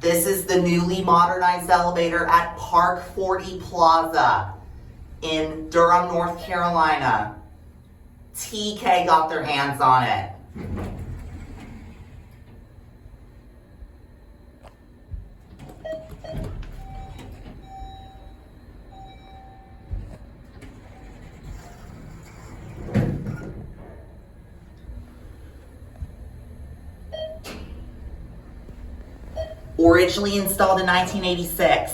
This is the newly modernized elevator at Park 40 Plaza in Durham, North Carolina. TK got their hands on it. Originally installed in 1986.